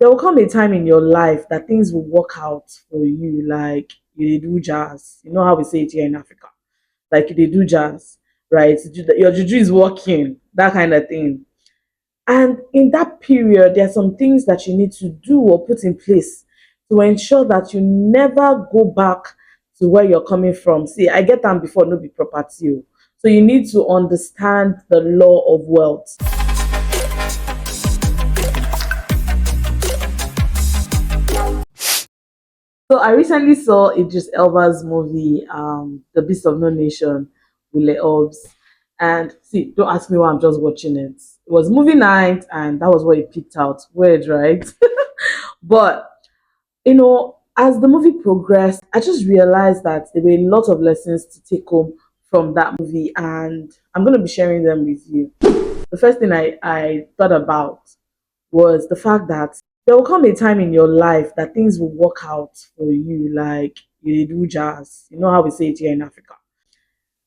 there will come a time in your life that things will work out for you, like you dey do jazz. You know how we say it here in Africa, like you dey do jazz, right? Your juju is working, that kind of thing. And in that period, there are some things that you need to do or put in place to ensure that you never go back to where you're coming from. See, I get them before, no be property. Oh. So you need to understand the law of wealth. So I recently saw Idris Elba's movie, The Beast of No Nation, with Le Obs. And see, don't ask me why I'm just watching it. It was movie night, and that was what it picked out. Weird, right? But as the movie progressed, I just realized that there were a lot of lessons to take home from that movie, and I'm going to be sharing them with you. The first thing I thought about was the fact that there will come a time in your life that things will work out for you, like you do jazz. You know how we say it here in Africa.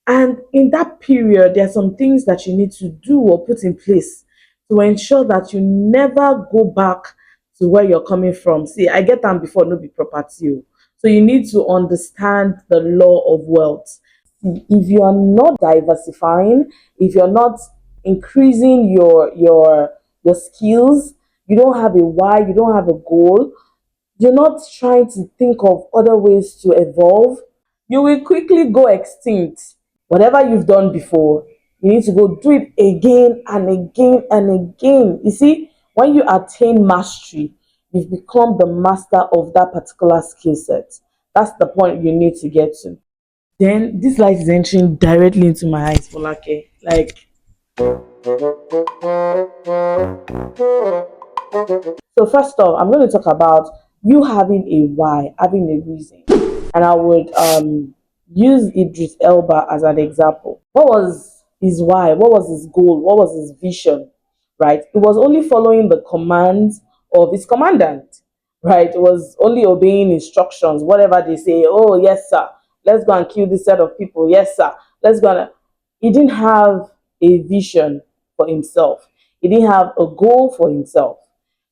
And in that period, there are some things that you need to do or put in place to ensure that you never go back to where you're coming from. See, I get them before, no be property. Oh. So you need to understand the law of wealth. If you are not diversifying, if you're not increasing your skills, you don't have a why, you don't have a goal, you're not trying to think of other ways to evolve, you will quickly go extinct. Whatever you've done before, you need to go do it again and again and again. You see, when you attain mastery, you've become the master of that particular skill set. That's the point you need to get to. Then this light is entering directly into my eyes, Folake. Like, so first off, I'm going to talk about you having a why, having a reason. And I would use Idris Elba as an example. What was his why? What was his goal? What was his vision? Right? It was only following the commands of his commandant. Right? It was only obeying instructions, whatever they say. Oh, yes, sir. Let's go and kill this set of people. Yes, sir. Let's go and. He didn't have a vision for himself. He didn't have a goal for himself.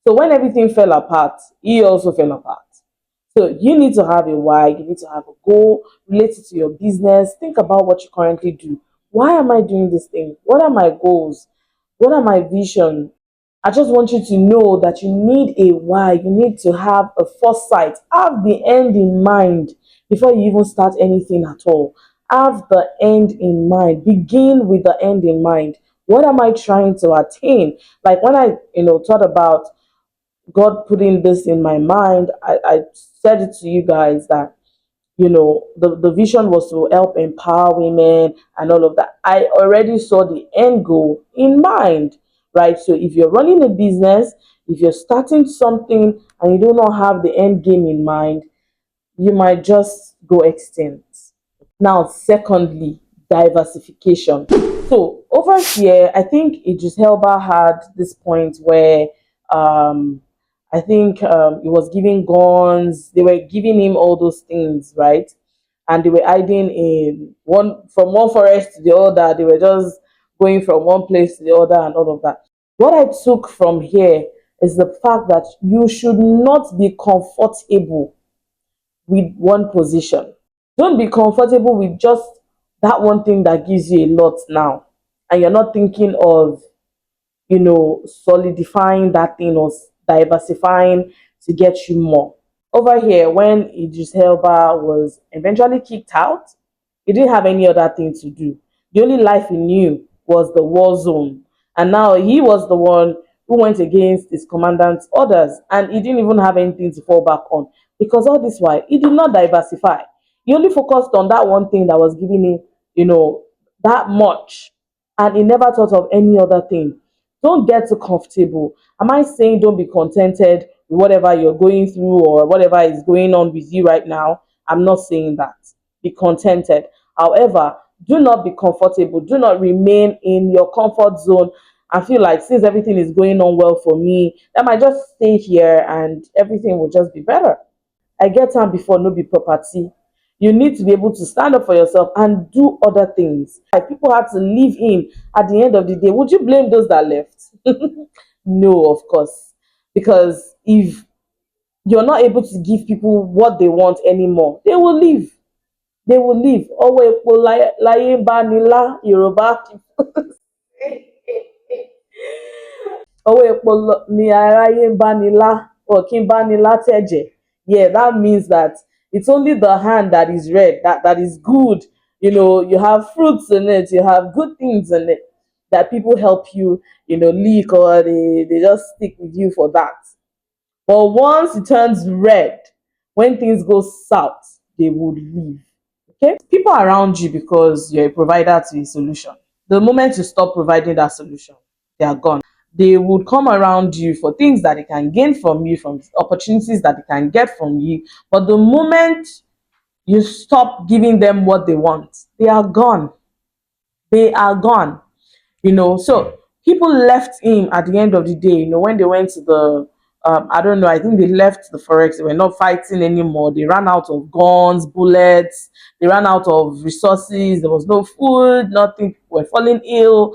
So when everything fell apart, he also fell apart. So you need to have a why, you need to have a goal related to your business. Think about what you currently do. Why am I doing this thing? What are my goals? What are my vision? I just want you to know that you need a why. You need to have a foresight. Have the end in mind before you even start anything at all. Have the end in mind. Begin with the end in mind. What am I trying to attain? Like when I, thought about God putting this in my mind, I said it to you guys that the vision was to help empower women and all of that. I already saw the end goal in mind, right? So if you're running a business, if you're starting something and you do not have the end game in mind, you might just go extinct. Now, secondly, diversification. So over here, I think Idris Elba had this point where I think he was giving guns. They were giving him all those things, right? And they were hiding in one forest to the other. They were just going from one place to the other and all of that. What I took from here is the fact that you should not be comfortable with one position. Don't be comfortable with just that one thing that gives you a lot now. And you're not thinking of, solidifying that thing or diversifying to get you more. Over here, when Idris Elba was eventually kicked out, he didn't have any other thing to do. The only life he knew was the war zone. And now he was the one who went against his commandant's orders, and he didn't even have anything to fall back on. Because all this while, he did not diversify. He only focused on that one thing that was giving him, that much. And he never thought of any other thing. Don't get too comfortable. Am I saying don't be contented with whatever you're going through or whatever is going on with you right now? I'm not saying that. Be contented. However, do not be comfortable. Do not remain in your comfort zone and feel like since everything is going on well for me, I might just stay here and everything will just be better. I get time before no be property. You need to be able to stand up for yourself and do other things. If people had to leave him at the end of the day, would you blame those that left? No, of course. Because if you're not able to give people what they want anymore, they will leave. They will leave. Ọwọ́ epo láyé ń bá ni lá, Yorùbá. Ọwọ́ epo ni aráyé ń bá ni lá, or kí n bá ni lá tẹ̀jẹ̀. Yeah, that means that it's only the hand that is red, that is good. You have fruits in it, you have good things in it, that people help you, leak, or they just stick with you for that. But once it turns red, when things go south, they would leave. Okay? People are around you because you're a provider to a solution. The moment you stop providing that solution, they are gone. They would come around you for things that they can gain from you, from opportunities that they can get from you. But the moment you stop giving them what they want, they are gone. They are gone. So people left him at the end of the day. When they went to the I don't know, I think they left the forex. They were not fighting anymore. They ran out of guns, bullets, they ran out of resources. There was no food, nothing. People were falling ill.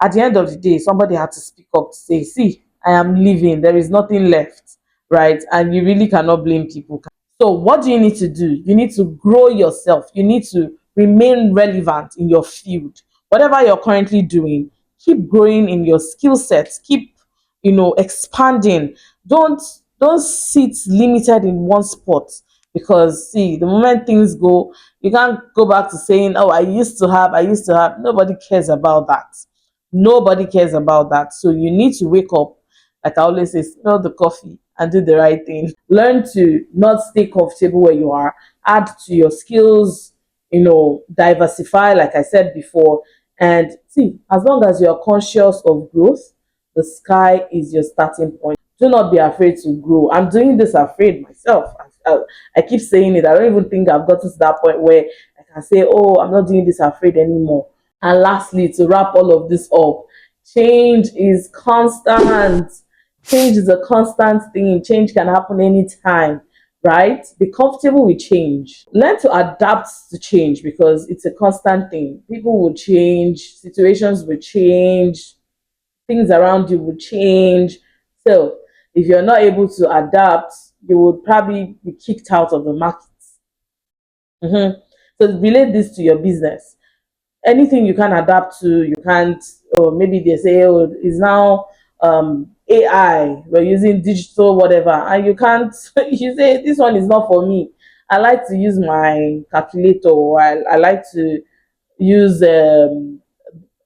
At the end of the day, somebody had to speak up to say, see, I am leaving, there is nothing left, right? And you really cannot blame people. So what do you need to do? You need to grow yourself. You need to remain relevant in your field. Whatever you're currently doing, keep growing in your skill sets. Keep, expanding. Don't sit limited in one spot, because see, the moment things go, you can't go back to saying, oh, I used to have. Nobody cares about that. Nobody cares about that. So you need to wake up, like I always say, smell the coffee and do the right thing. Learn to not stay comfortable where you are. Add to your skills, diversify, like I said before. And see, as long as you're conscious of growth, the sky is your starting point. Do not be afraid to grow. I'm doing this afraid myself. I keep saying it. I don't even think I've gotten to that point where I can say, oh, I'm not doing this afraid anymore. And lastly, to wrap all of this up, change is constant. Change is a constant thing. Change can happen anytime, right? Be comfortable with change. Learn to adapt to change, because it's a constant thing. People will change, situations will change, things around you will change. So if you're not able to adapt, you would probably be kicked out of the market. So relate this to your business. Anything you can adapt to, you can't. Or maybe they say, oh, it's now AI, we're using digital whatever, and you can't. You say this one is not for me. I like to use my calculator, or I like to use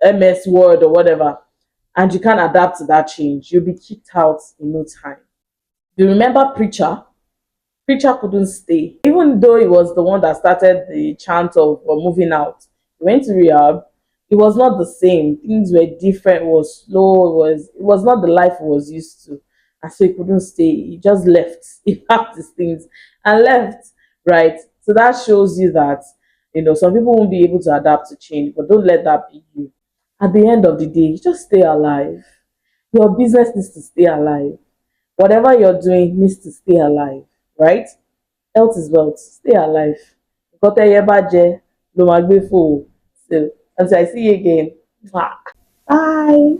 MS Word or whatever, and you can't adapt to that change, you'll be kicked out in no time. You remember Preacher? Preacher couldn't stay. Even though he was the one that started the chant of moving out, he went to rehab. It was not the same. Things were different. It was slow. It was not the life he was used to. And so he couldn't stay. He just left. He packed his things and left. Right. So that shows you that, some people won't be able to adapt to change, but don't let that be you. At the end of the day, just stay alive. Your business needs to stay alive. Whatever you're doing needs to stay alive, right? Health is wealth. Stay alive. Nǹkan tẹ́yẹ bá jẹ ló máa gbé fò. So until I see you again. Bye.